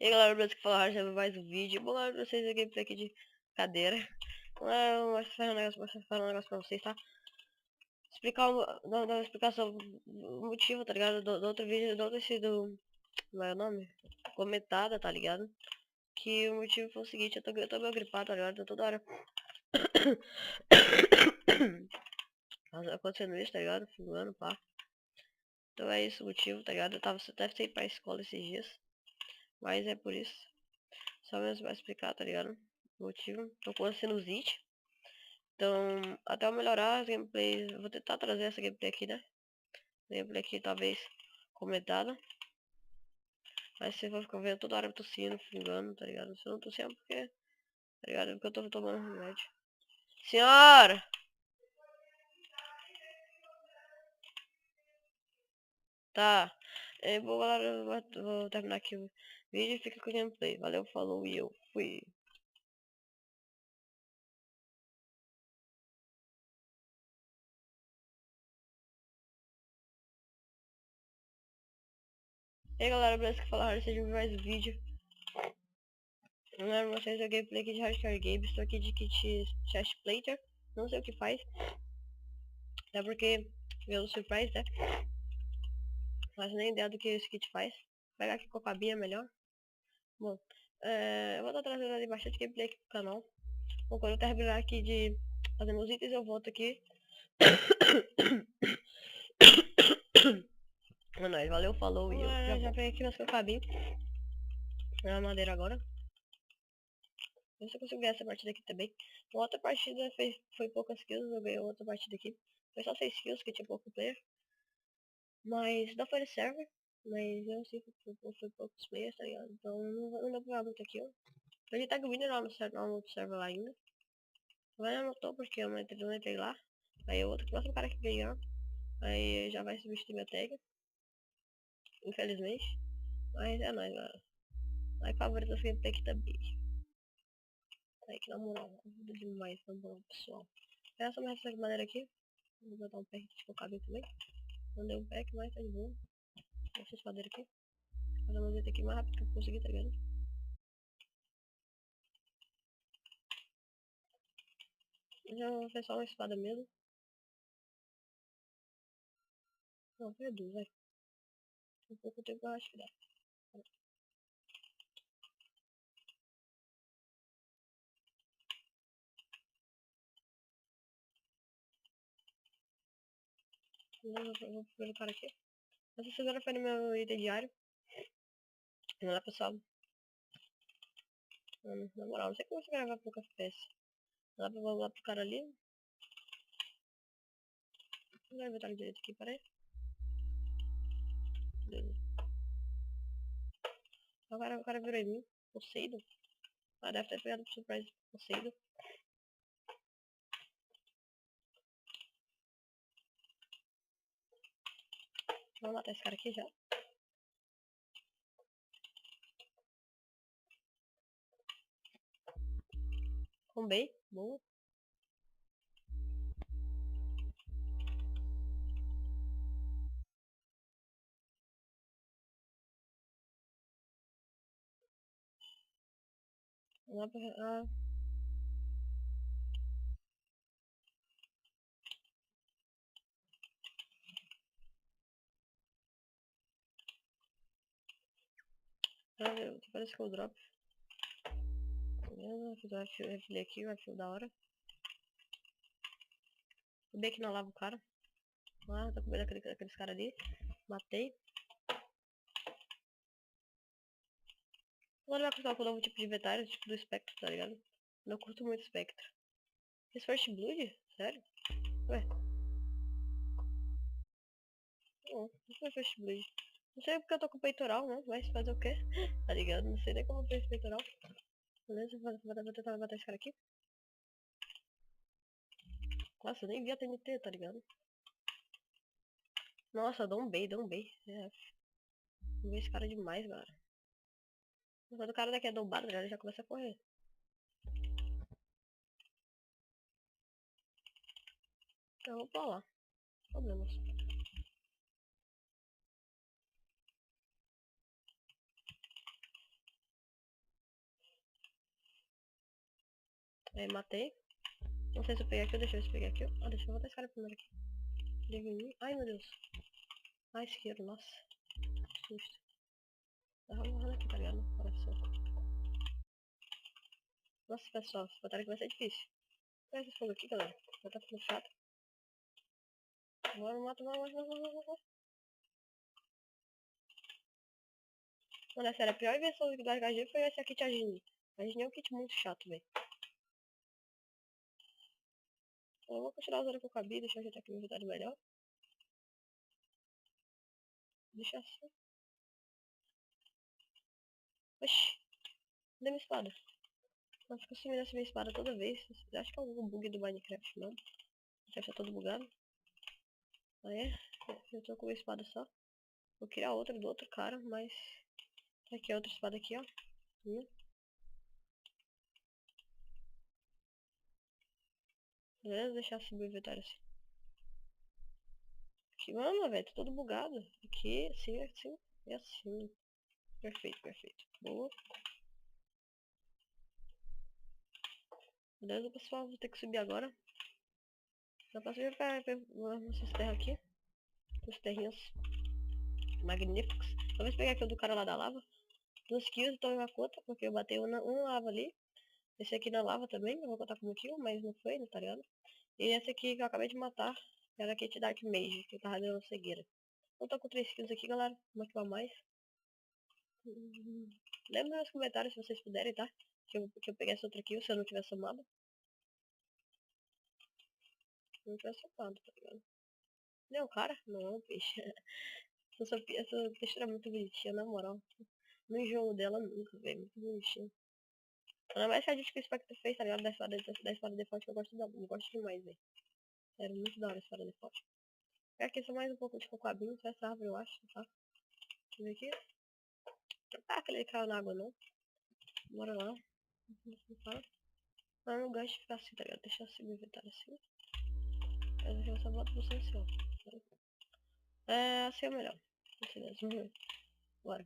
E aí galera, beleza que falaram já mais um vídeo. Vou lá pra vocês a gameplay aqui de cadeira. Vou fazer um negócio pra vocês, tá? Explicar dar uma explicação, o motivo, tá ligado? Do outro vídeo, do outro sido, não é o nome? Comentada, tá ligado? Que o motivo foi o seguinte, eu tô meio gripado, tá ligado? Eu tô toda hora acontecendo isso, tá ligado? Fumando, pá. Então é esse o motivo, tá ligado? Eu tava até sem ir pra escola esses dias. Mas é por isso. Só mesmo pra explicar, tá ligado? O motivo. Tô com sinusite. Então, até eu melhorar as gameplays, eu vou tentar trazer essa gameplay aqui, né? Gameplay aqui talvez comentada. Mas se for ficar vendo toda hora tossindo, fungando, tá ligado? Se eu não tossir é porque, tá ligado? É porque eu tô tomando remédio. Senhora! Tá. Bom, galera, eu vou terminar aqui o vídeo e fica com o gameplay. Valeu, falou e eu fui. E aí galera, beleza que falaram, sejam mais um vídeo. Eu lembro vocês a gameplay aqui de Hardcore Games, estou aqui de kit chest plater, não sei o que faz. Até porque veio surprise, né? Mas nem ideia do que esse kit faz. Vou pegar aqui com a cabinha melhor. Bom, eu vou estar trazendo ali bastante gameplay aqui pro canal. Bom, quando eu terminar aqui de fazer meus itens, eu volto aqui. É nóis, valeu, falou e eu já peguei aqui meu cabinho. Na madeira agora. Ver se eu consigo ganhar essa partida aqui também. Uma outra partida foi poucas kills, eu ganhei outra partida aqui. Foi só 6 kills, que tinha pouco player. Mas não foi de server. Mas eu sei que foi poucos players, tá ligado? Então não deu pra jogar muito aqui, ó. A gente tá ganhando lá no server lá ainda. Mas eu não tô porque eu não entrei lá. Aí o próximo cara que ganhar, aí já vai substituir minha tag. Infelizmente. Mas é nóis, galera. Aí favorito essa gameplay aqui também. Aí que na moral, ajuda demais, na moral, pessoal. Essa mais essa maneira aqui. Vou botar um pack de cabelo também. Não deu um pack, mas tá de boa. Essa espadeira aqui. Fazer uma aqui mais rápido que eu conseguir, tá ligado? Já vou fazer só uma espada mesmo. Não, foi duas, vai. Um pouco tempo eu acho que dá. Eu vou primeiro cara aqui. Essa semana foi no meu item diário. Vamos lá, pessoal. Na moral, não sei como você gravar pouco FPS. Vamos lá pro cara ali. Vou inventar direito aqui, peraí. Beleza. O cara virou em mim. Poseidon. Ah, deve ter pegado pro surprise Poseidon. Vamos matar esse cara aqui já. Combei. Boa. Vamos lá pra... Ah. Parece que eu drop. Fiz um refilei aqui, um refil da hora. Bem que não lava o cara. Ah, tô com medo daqueles caras ali. Matei. Agora vai colocar com o novo tipo de inventário, tipo do Spectre, tá ligado? Não curto muito Spectre. Esse First Blood? Sério? Ué, não foi First Blood. Não sei porque eu tô com peitoral, né? Mas fazer o quê? Tá ligado? Não sei nem como eu tenho esse peitoral. Beleza, vou tentar matar esse cara aqui. Nossa, eu nem vi a TNT, tá ligado? Nossa, dá um bait, dá um bait. É, não vi esse cara demais, galera. Quando o cara daqui é dombado, galera, já começa a correr. Então eu vou pra lá. Problemas. Aí matei. Não sei se eu peguei aqui ou deixa eu pegar aqui. Ah, deixa eu botar esse cara primeiro aqui. Ai, meu Deus. Ai, isqueiro, nossa. Susto. Tava morrendo aqui, tá ligado? Olha só. Nossa, pessoal, essa batalha aqui vai ser difícil. Olha esse fogo aqui, galera. Já tá ficando chato. Bora, mata. Mano, sério, a pior versão do HG foi essa aqui, a Gini. A Gini é um kit muito chato, velho. Eu vou continuar usando o que eu cabia, deixa eu ajeitar aqui meu inventário melhor. Deixa assim. Oxi, cadê minha espada? Nossa, fica sumindo essa minha espada toda vez. Acho que é algum bug do Minecraft, não? Deve estar todo bugado. Aí, eu tô com uma espada só. Vou criar outra do outro cara, mas... Aqui, outra espada aqui, ó. Beleza, deixar assim meu inventário assim. Aqui, mano, velho, tá todo bugado. Aqui, assim, assim e assim. Perfeito, perfeito. Boa. Beleza, pessoal, vou ter que subir agora. Dá pra subir pra essas terras aqui. Os terrinhos magníficos. Talvez pegar aqui o do cara lá da lava. Nos kills eu tomei uma conta, porque eu batei um lava ali. Esse aqui na lava também, eu vou contar como kill, mas não foi, tá ligado? E esse aqui que eu acabei de matar, era Kit Dark Mage, que eu tava dando cegueira. Eu tô com 3 kills aqui, galera. Vamos ativar mais. Lembra nos comentários se vocês puderem, tá? Que eu peguei essa outra kill se eu não tivesse somado. Não tivesse somado, tá ligado? Não, cara? Não, peixe. Essa textura é muito bonitinha, na moral. No enjoo dela nunca, velho. Muito bonitinha. Ainda mais que a gente que o Spectre fez, tá ligado? Da espada default que eu gosto demais, velho. Sério, muito da hora a espada default. É aqui só mais um pouco de cocabinho, só essa árvore eu acho, tá? Deixa eu ver aqui. Não tá aquele caiu na água não. Bora lá. Ah, não gosto de ficar assim, tá ligado? Deixa assim meu inventário assim. Aí eu só boto você assim, ó. É, assim é melhor. Assim mesmo. Bora.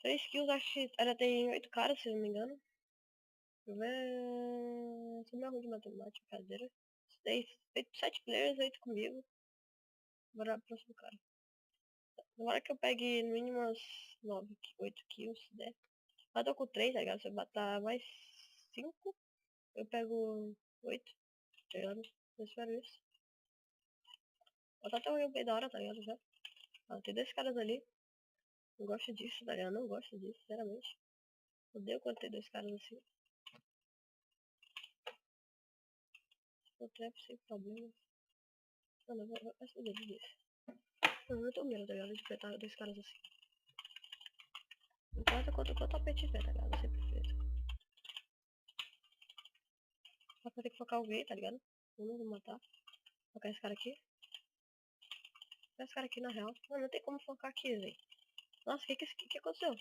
3 kills, acho que ela tem 8 caras, se não me engano. Deixa eu ver. Sou meio ruim de matemática, cadeira. 7 players, 8 comigo. Bora pro próximo cara. Agora que eu pegue no mínimo umas 9, 8 kills, se der. Eu tô com 3, tá ligado? Se eu botar mais 5, eu pego 8, tá ligado? Eu espero isso. Botar até um bem da hora, tá ligado? Já. Ah, tem 2 caras ali. Não gosto disso, tá ligado? Não gosto disso, sinceramente. Odeio quando tem 2 caras assim. Eu trap sem problemas. Mano, vai se fuder disso. Eu tô medo, tá ligado? De enfrentar 2 caras assim. Não importa quanto tapete tiver, tá ligado? Eu sempre enfrento. Só que eu tenho que focar alguém, tá ligado? Eu não vou matar. Focar esse cara aqui. Focar esse cara aqui na real. Mano, não tem como focar aqui, velho. Nossa, que aconteceu?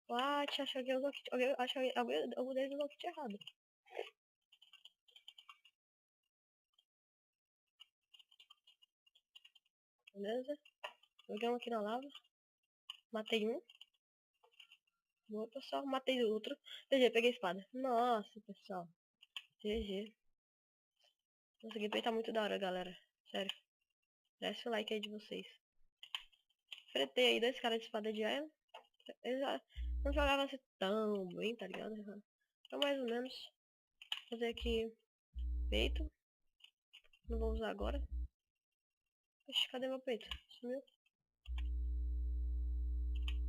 What? Acho que alguém usou o kit. Acho que algum deles usou o kit errado. Beleza? Joguei um aqui na lava. Matei um. Boa, pessoal. Matei outro. GG, peguei a espada. Nossa, pessoal. GG. Nossa, gameplay tá muito da hora, galera. Sério. Desce o like aí de vocês. Enfrentei aí 2 caras de espada de Iron. Eles já não jogavam assim tão bem, tá ligado? Então mais ou menos. Vou fazer aqui peito. Não vou usar agora. Ixi, cadê meu peito? Sumiu.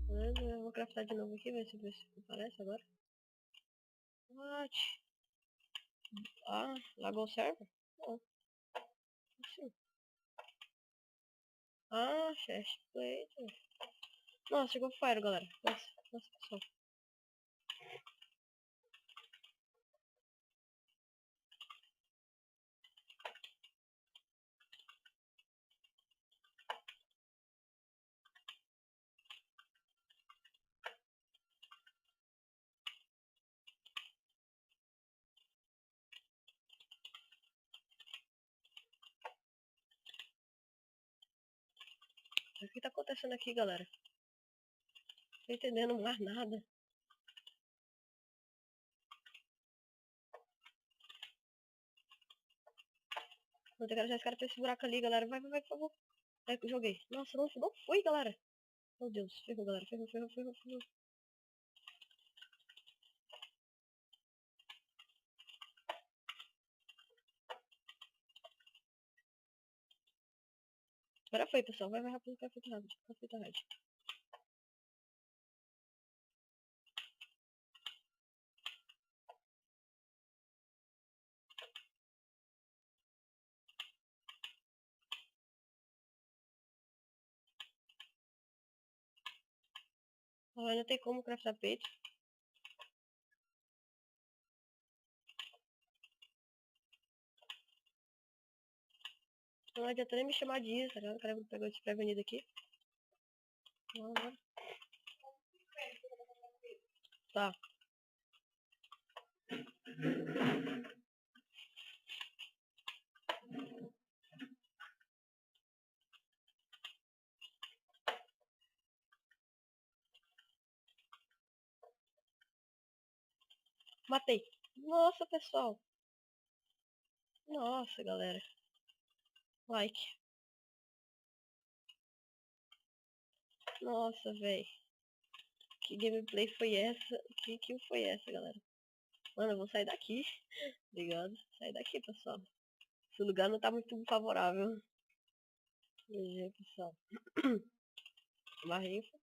Beleza, eu vou craftar de novo aqui, ver se aparece agora. What? Ah, lagou o server? Não. Assim. Ah, chest plate. Nossa, chegou fire, galera. Nossa, pessoal. O que tá acontecendo aqui, galera? Tô entendendo mais nada. Vou ter que deixar esse cara pra esse buraco ali, galera. Vai, por favor. É, joguei. Nossa, não foi, galera. Meu Deus, ferrou, galera. Ferrou. Agora foi, pessoal. Vai rápido, café rápido. Não tem como craftar peito. Não adianta nem me chamar disso, tá ligado? O cara pegou desprevenido aqui. Vamos. Tá. Matei. Nossa, pessoal. Nossa, galera. Like. Nossa, velho. Que gameplay foi essa? Que kill foi essa, galera? Mano, eu vou sair daqui. Ligado? Sair daqui, pessoal. Esse lugar não tá muito favorável. GG, pessoal. Barrifa.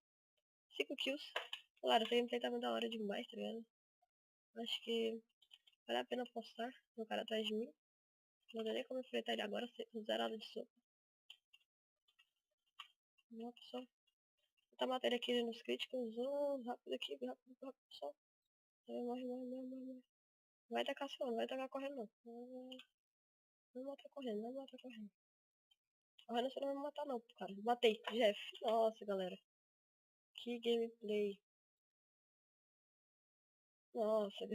5 kills. Galera, essa gameplay tá muito da hora demais, tá ligado? Acho que vale a pena postar. Tem um cara atrás de mim. Não tem nem como enfrentar ele agora, zerado de sopa. Vamos, pessoal. Vou tá matando aqui nos críticos. Rápido aqui, rápido, pessoal. Morre. Vai tacar só, não vai tacar correndo não. Não mata correndo. Correndo você não vai me matar não, cara. Matei, Jeff. Nossa, galera. Que gameplay. Nossa,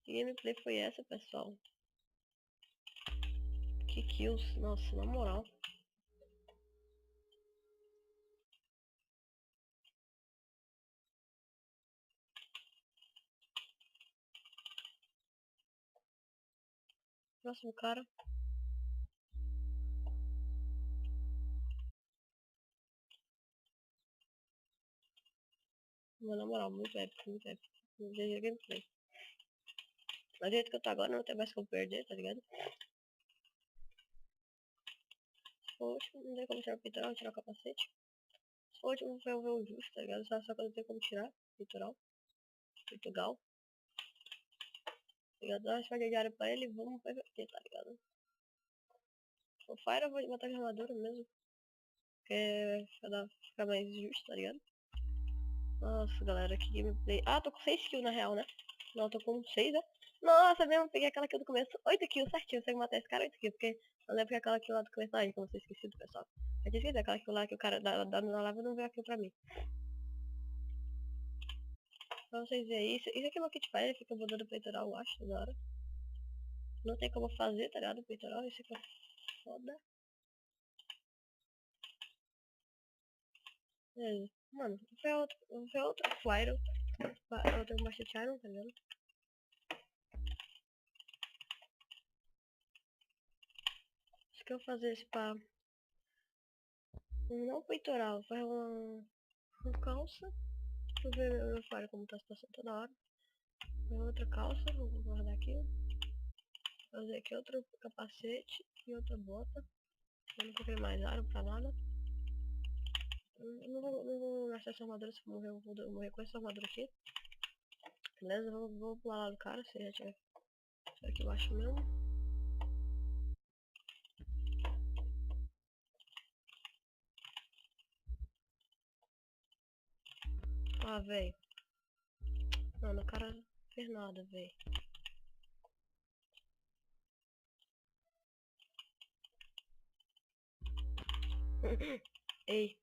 que gameplay foi essa, pessoal? Que kills. Nossa, na moral. Próximo cara. Mas na moral, muito épico. GG gameplay. Mas do jeito que eu tô agora, não tem mais como perder, tá ligado? Poxa, não tem como tirar o peitoral, tirar o capacete. Hoje eu vou ver o justo, tá ligado? Só que eu não tenho como tirar peitoral. Portugal. Tá ligado? Dá uma espada de área pra ele e vamos PVP, tá ligado? O Fire eu vou botar de armadura mesmo. Porque fica mais justo, tá ligado? Nossa, galera, que gameplay. Ah, tô com 6 kills na real, né? Não, tô com 6, né? Nossa, mesmo, peguei aquela kill do começo. 8 kills, certinho. Você matar esse cara, 8 kills. Porque eu lembro que aquela kill lá do começo, aí, como você esqueci do pessoal. Eu tinha esquecido aquela kill lá que o cara da na lava não veio aqui pra mim. Pra vocês verem isso. Isso aqui é meu kit fire, fica botando peitoral, eu acho, da hora. Não tem como fazer, tá ligado? Peitoral, isso aqui é foda. É. Mano, foi outro Fire. Outro Master Iron, tá ligado? Acho que eu vou fazer esse pá. Não peitoral, foi uma calça. Deixa eu ver meu Fire como tá a situação toda hora. Outra calça, vou guardar aqui. Fazer aqui outro capacete e outra bota. Eu não comprei mais aro pra nada. Não vou gastar essa armadura, se eu morrer, eu vou morrer com essa armadura aqui. Beleza? Vou pular lá do cara, se já tiver aqui embaixo mesmo. Ah, velho. Mano, o cara não fez nada, velho. Ei.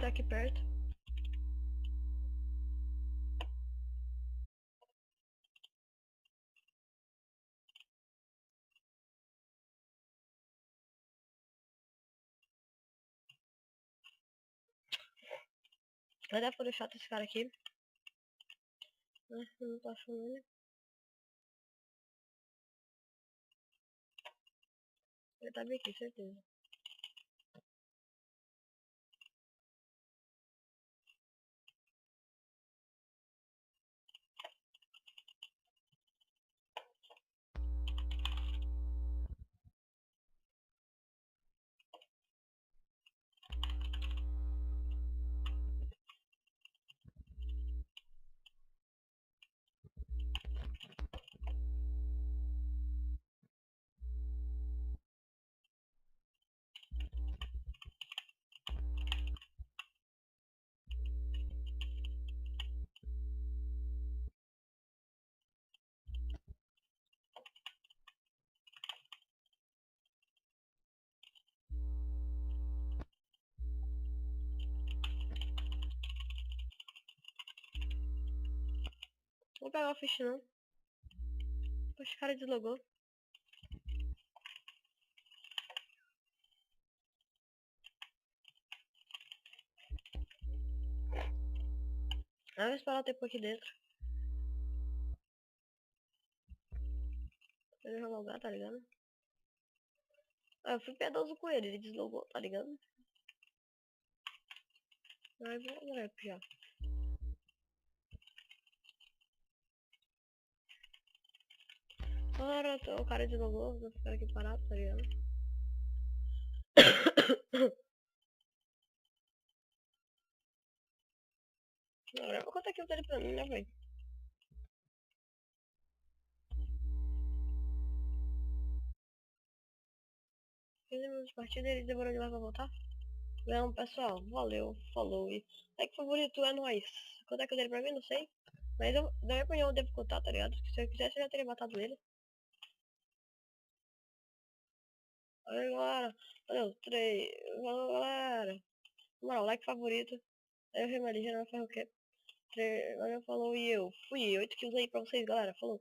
tá aqui perto. Vai dar pra deixar esse cara aqui. Eu não tô achando ele. Ele tá bem aqui, certeza. Vou pegar o fish não. Poxa, o cara deslogou. Ah, vou esperar o tempo aqui dentro. Ele jogar o gato, tá ligado? Ah, eu fui piedoso com ele deslogou, tá ligado? Aí vou rap já. Agora o cara deslogou, vou ficar aqui parado, tá ligado? Agora eu vou contar aqui o dele pra mim, né, velho? Fizemos partida e ele demorou demais pra voltar. Não, pessoal, valeu, falou e like favorito é nóis. Conta que o dele pra mim, não sei. Mas eu, na minha opinião, eu devo contar, tá ligado? Se eu quisesse, eu já teria matado ele. Valeu, galera. Valeu, 3. Valeu, galera. Na moral, like favorito. Aí eu remali, já não faz o quê? Valeu, falou e eu fui. 8 kills aí pra vocês, galera. Falou.